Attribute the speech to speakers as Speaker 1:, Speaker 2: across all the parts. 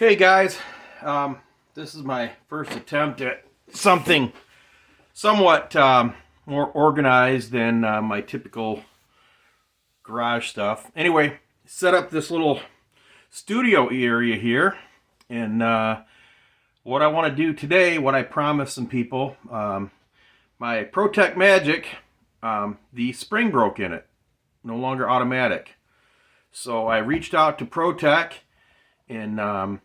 Speaker 1: Okay, guys, this is my first attempt at something somewhat more organized than my typical garage stuff. Anyway, set up this little studio area here, and what I want to do today, what I promised some people, my Protech Magic, the spring broke in it, no longer automatic. So I reached out to Protech, and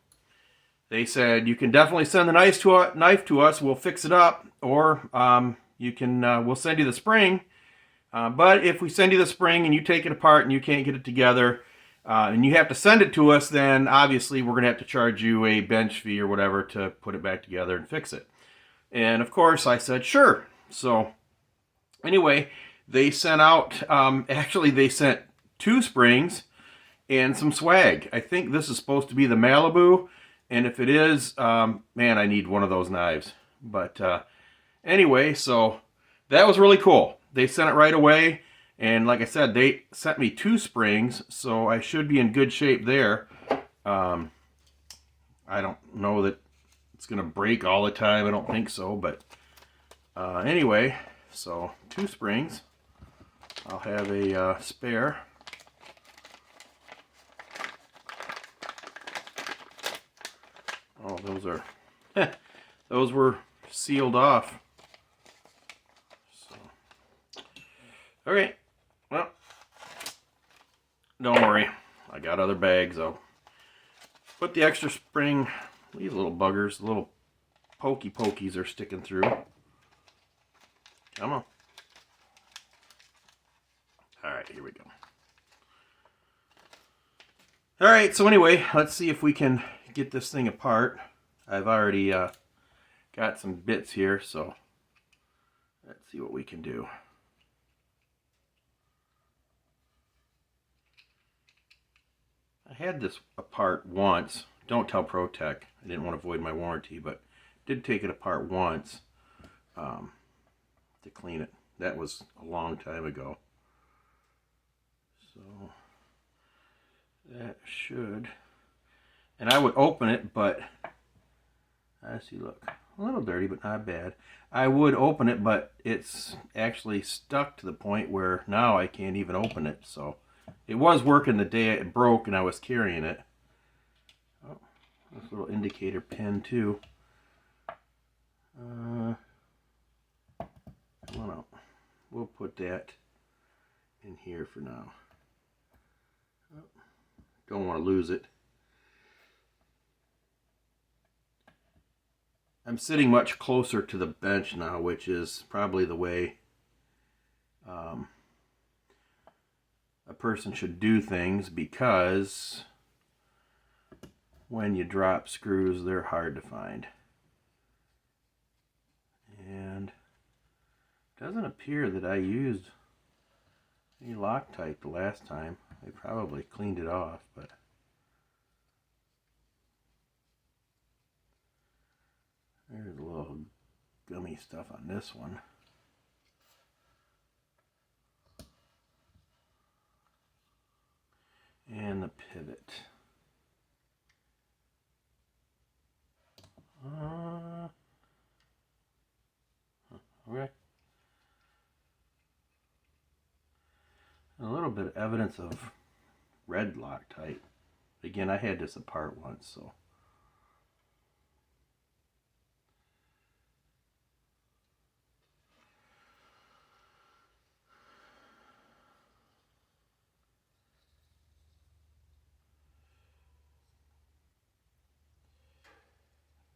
Speaker 1: they said, you can definitely send the knife to us. We'll fix it up, or we'll send you the spring. But if we send you the spring and you take it apart and you can't get it together, and you have to send it to us, then obviously we're going to have to charge you a bench fee or whatever to put it back together and fix it. And of course, I said sure. So anyway, they sent out. Actually, they sent 2 springs and some swag. I think this is supposed to be the Malibu. And if it is, man, I need one of those knives. But anyway, so that was really cool. They sent it right away. And like I said, they sent me 2 springs. So I should be in good shape there. I don't know that it's going to break all the time. I don't think so. But anyway, so 2 springs. I'll have a spare. Oh, those were sealed off. So, all right. Well, don't worry. I got other bags. I'll put the extra spring. These little buggers, little pokies are sticking through. Come on. All right, here we go. All right, so anyway, let's see if we can get this thing apart. I've already got some bits here, so let's see what we can do. I had this apart once. Don't tell Protech. I didn't want to void my warranty, but did take it apart once to clean it. That was a long time ago. So that should, and I would open it, but I see, look, a little dirty, but not bad. I would open it, but it's actually stuck to the point where now I can't even open it. So it was working the day it broke and I was carrying it. Oh, this little indicator pin too. Come on out. We'll put that in here for now. Don't want to lose it. I'm sitting much closer to the bench now, which is probably the way a person should do things, because when you drop screws, they're hard to find. And it doesn't appear that I used any Loctite the last time. I probably cleaned it off, but there's a little gummy stuff on this one. And the pivot. Okay. A little bit of evidence of red Loctite. Again, I had this apart once, so.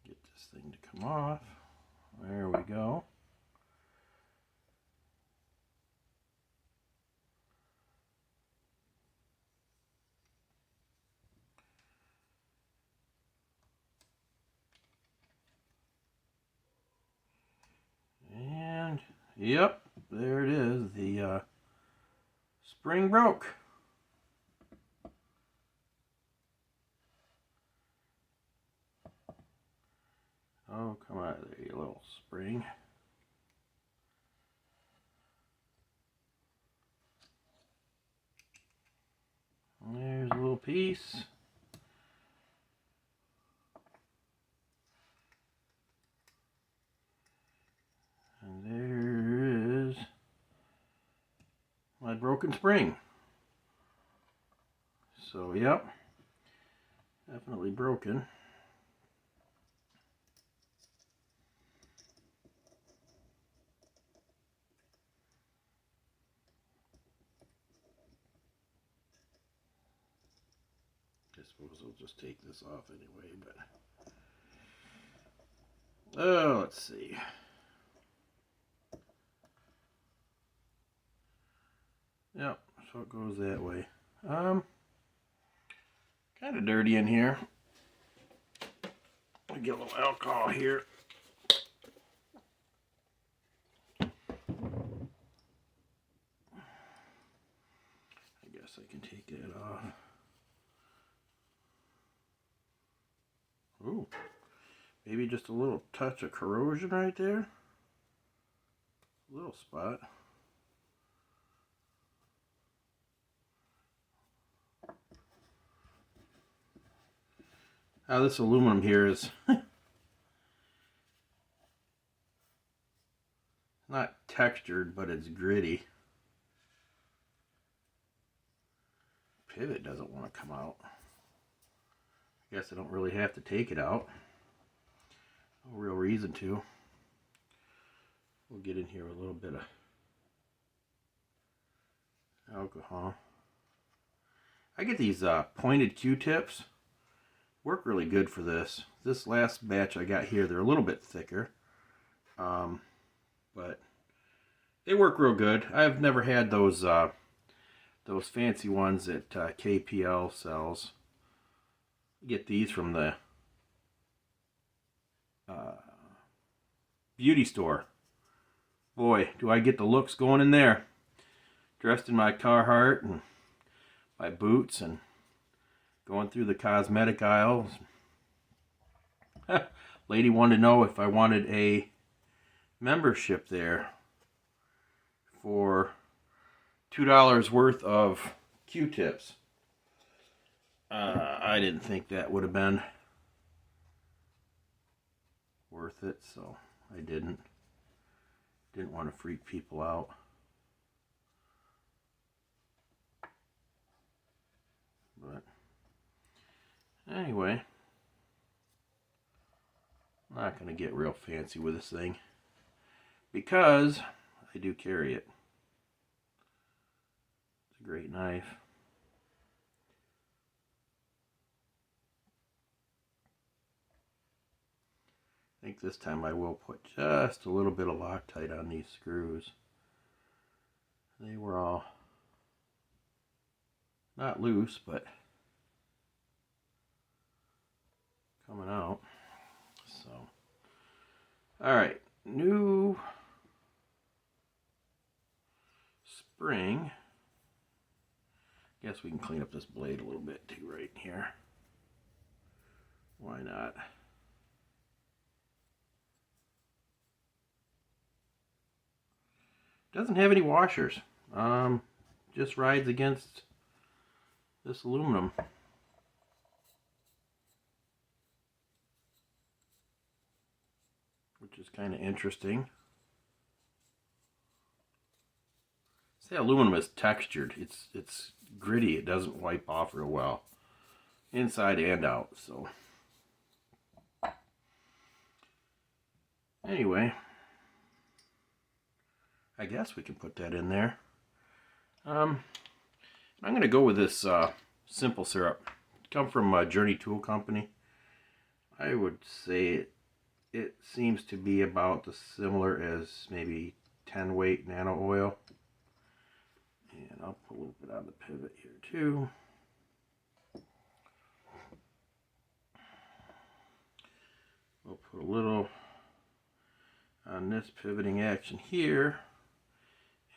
Speaker 1: Get this thing to come off. There we go. And yep, there it is. The spring broke. Oh, come out of there, you little spring. There's a little piece. a broken spring. So, yep, definitely broken. I suppose I'll just take this off anyway, but oh, let's see. Yep, so it goes that way. Kind of dirty in here. I'll get a little alcohol here. I guess I can take that off. Ooh, maybe just a little touch of corrosion right there. A little spot. Now this aluminum here is not textured, but it's gritty. Pivot doesn't want to come out. I guess I don't really have to take it out. No real reason to. We'll get in here with a little bit of alcohol. I get these pointed Q-tips. Work really good for this. This last batch I got here, they're a little bit thicker. But they work real good. I've never had those fancy ones that KPL sells. Get these from the beauty store. Boy, do I get the looks going in there. Dressed in my Carhartt and my boots and going through the cosmetic aisles. Lady wanted to know if I wanted a membership there for $2 worth of Q-tips. I didn't think that would have been worth it, so I didn't want to freak people out. But anyway, I'm not going to get real fancy with this thing because I do carry it. It's a great knife. I think this time I will put just a little bit of Loctite on these screws. They were all not loose, but coming out. So, all right, new spring. Guess we can clean up this blade a little bit too right here. Why not? Doesn't have any washers. Just rides against this aluminum. Which is kind of interesting. See, aluminum is textured. It's gritty. It doesn't wipe off real well, inside and out. So anyway, I guess we can put that in there. I'm going to go with this simple syrup. Come from Journey Tool Company. I would say it seems to be about the similar as maybe 10 weight nano oil. And I'll put a little bit on the pivot here too. We'll put a little on this pivoting action here.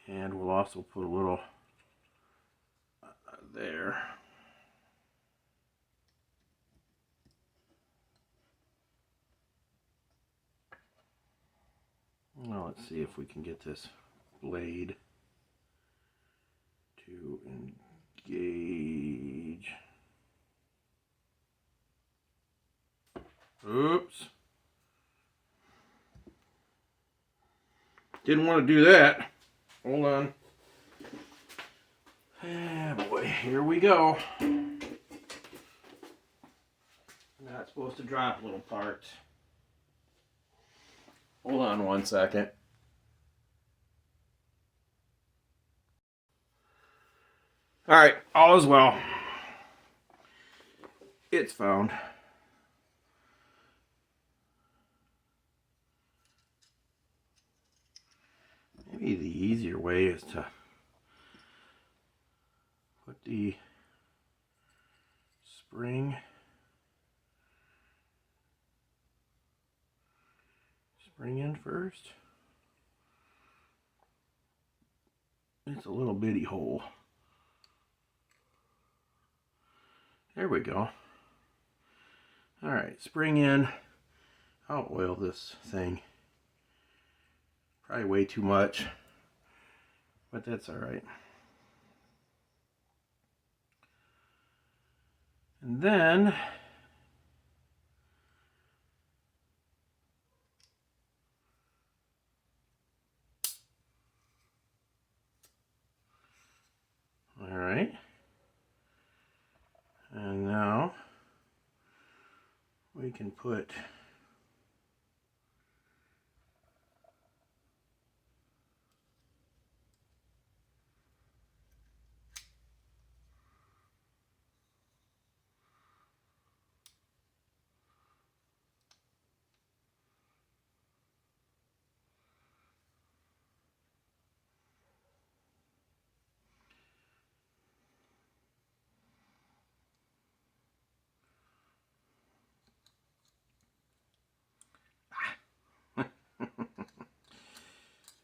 Speaker 1: And we'll also put a little there. Now let's see if we can get this blade to engage. Oops. Didn't want to do that. Hold on. Yeah, boy, here we go. Not supposed to drop little parts. Hold on 1 second. All right, all is well. It's found. Maybe the easier way is to put the spring in first. It's a little bitty hole. There we go. All right, spring in. I'll oil this thing. Probably way too much, but that's all right. And then all right. And now we can put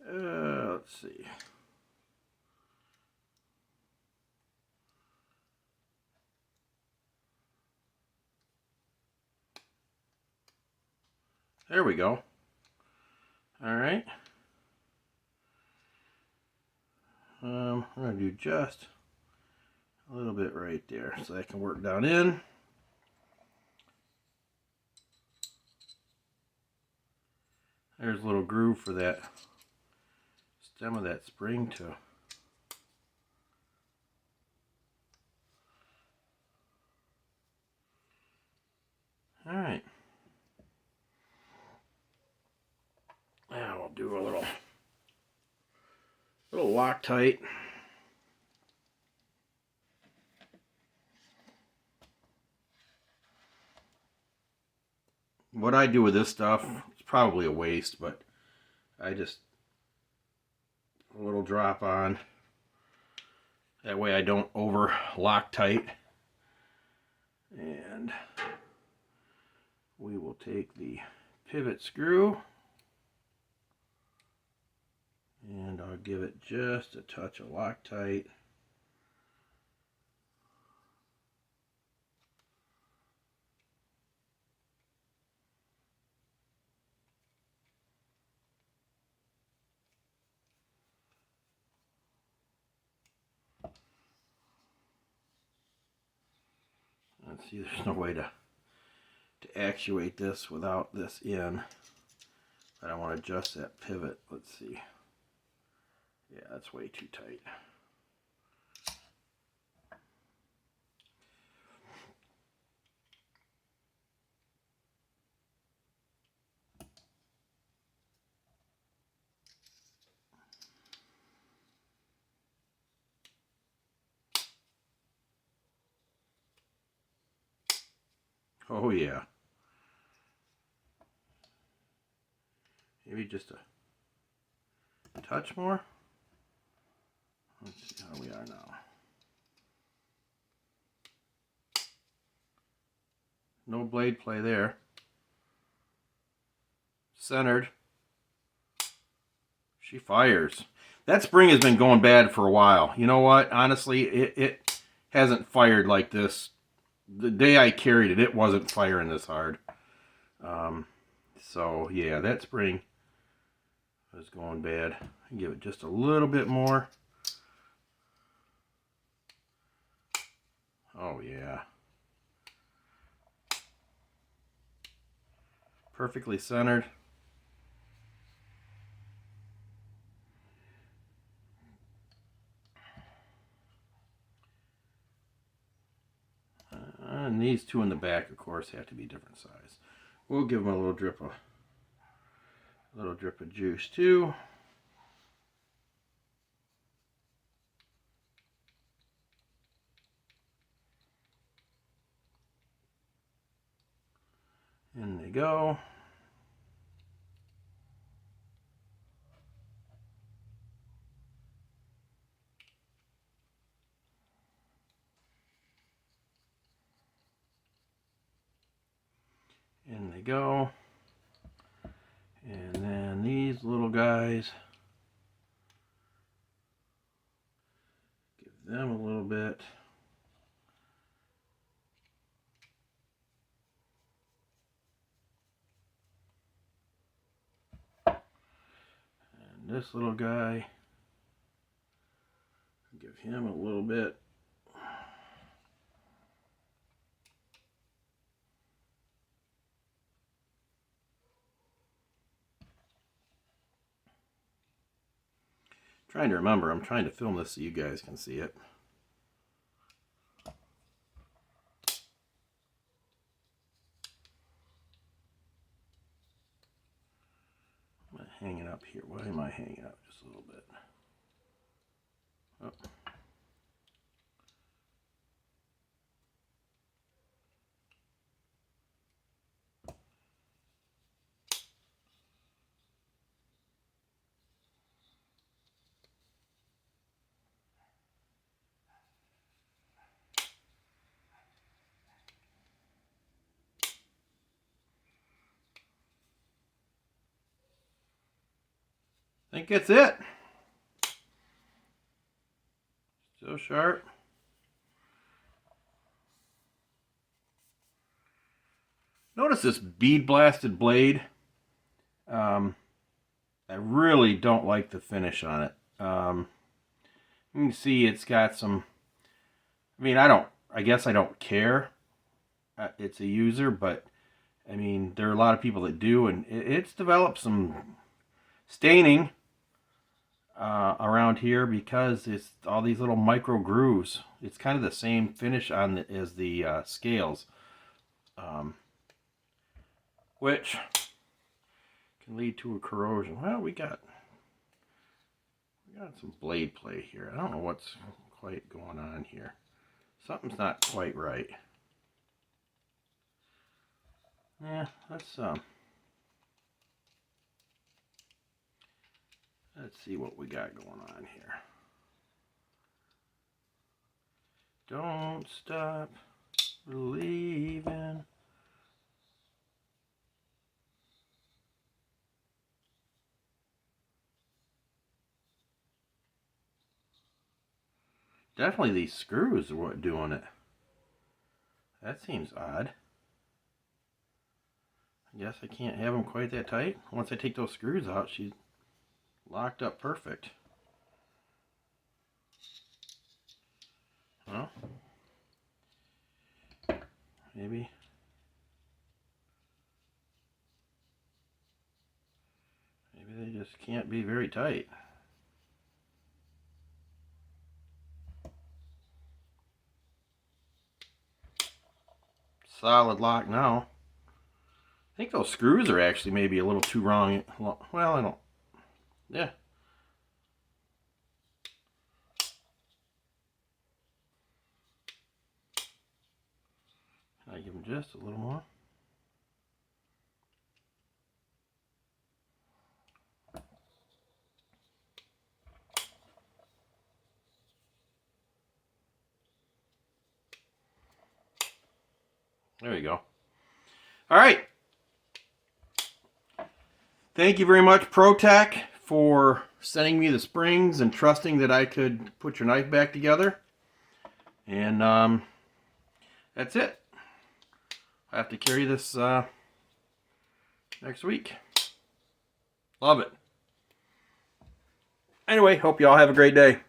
Speaker 1: let's see. There we go. All right. I'm going to do just a little bit right there so I can work down in. There's a little groove for that stem of that spring to all right. Now we'll do a little Loctite. What I do with this stuff, it's probably a waste, but I just put a little drop on. That way I don't over Loctite. And we will take the pivot screw and I'll give it just a touch of Loctite. Let's see, there's no way to actuate this without this in. But I want to adjust that pivot. Let's see. Yeah, that's way too tight. Oh yeah. Maybe just a touch more. Let's see how we are now. No blade play there. Centered. She fires. That spring has been going bad for a while. You know what? Honestly, it hasn't fired like this. The day I carried it, it wasn't firing this hard. So yeah, that spring was going bad. Give it just a little bit more. Oh yeah. Perfectly centered. And these two in the back, of course, have to be different size. We'll give them a little drip of juice too. In they go. In they go. And then these little guys, give them a little bit. And this little guy, give him a little bit. Trying to remember, I'm trying to film this so you guys can see it. I'm gonna hang it up here. Why am I hanging up just a little bit? Oh. I think that's it. Still sharp. Notice this bead blasted blade. I really don't like the finish on it. You can see it's got some, I mean, I guess I don't care. It's a user, but I mean, there are a lot of people that do, and it's developed some staining around here because it's all these little micro grooves. It's kind of the same finish on as the scales, which can lead to a corrosion. Well, we got some blade play here. I don't know what's quite going on here. Something's not quite right. Yeah, let's see what we got going on here. Don't stop believing. Definitely these screws are what doing it. That seems odd. I guess I can't have them quite that tight. Once I take those screws out, she's locked up perfect. Well, maybe they just can't be very tight. Solid lock now. I think those screws are actually maybe a little too wrong. Well, I don't. Yeah. Can I give them just a little more? There you go. All right. Thank you very much, Protech, for sending me the springs and trusting that I could put your knife back together. And that's it. I have to carry this next week. Love it. Anyway, hope you all have a great day.